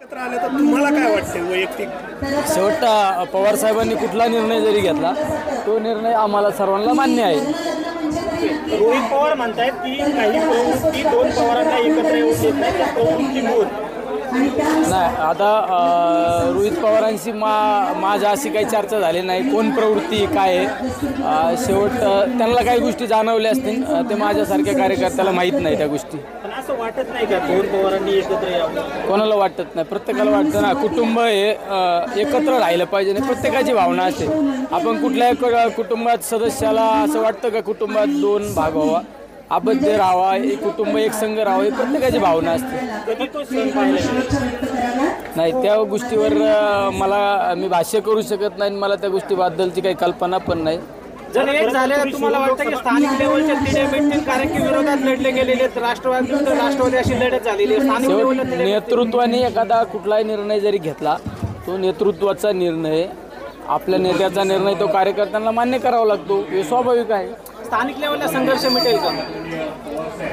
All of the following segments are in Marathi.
एकत्र आले तर तुम्हाला काय वाटते वैयक्तिक? शेवटचा पवार साहेबांनी कुठला निर्णय जरी घेतला तो निर्णय आम्हाला सर्वांना मान्य आहे. रोहित पवार म्हणतायत की काही प्रवृत्ती दोन पवारांना एकत्र येऊ देत नाही, त्या प्रवृत्ती मूळ. नाही, आता रोहित पवारांशी माझ्या अशी काही चर्चा झाली नाही. कोण प्रवृत्ती काय आहे शेवट त्यांना काही गोष्टी जाणवल्या असतील, ते माझ्यासारख्या कार्यकर्त्याला माहीत नाही त्या गोष्टी. पण असं वाटत नाही का दोन पवारांनी एकत्र यावं? कोणाला वाटत नाही, प्रत्येकाला वाटतं ना कुटुंब हे एकत्र राहिलं पाहिजे आणि प्रत्येकाची भावना असते. आपण कुठल्याही कुटुंबात सदस्याला असं वाटतं का कुटुंबात दोन भाग व्हावा, आपण ते राहावा, एक कुटुंब एक संघ राहावा, ही प्रत्येकाची भावना असते. कधी तो सण पाहिला नाही, त्या गोष्टीवर मी भाष्य करू शकत नाही, मला त्या गोष्टीबद्दलची काही कल्पना पण नाही. जर एक झालं तुम्हाला वाटतं की स्थानिक लेवलच्या तिढे मिळतील, कारण की विरोधात लढले गेलेले राष्ट्रवादी अशी लढत झालेली आहे. स्थानिक शेवट लेवलला नेतृत्वाने एखादा कुठलाही निर्णय जरी घेतला, तो नेतृत्वाचा निर्णय, आपल्या नेत्याचा निर्णय तो कार्यकर्त्यांना मान्य करावा लागतो, हे स्वाभाविक आहे. स्थानिक लेवलला संघर्ष मिळेल का?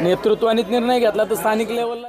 नेतृत्वाने निर्णय घेतला तर स्थानिक लेवलला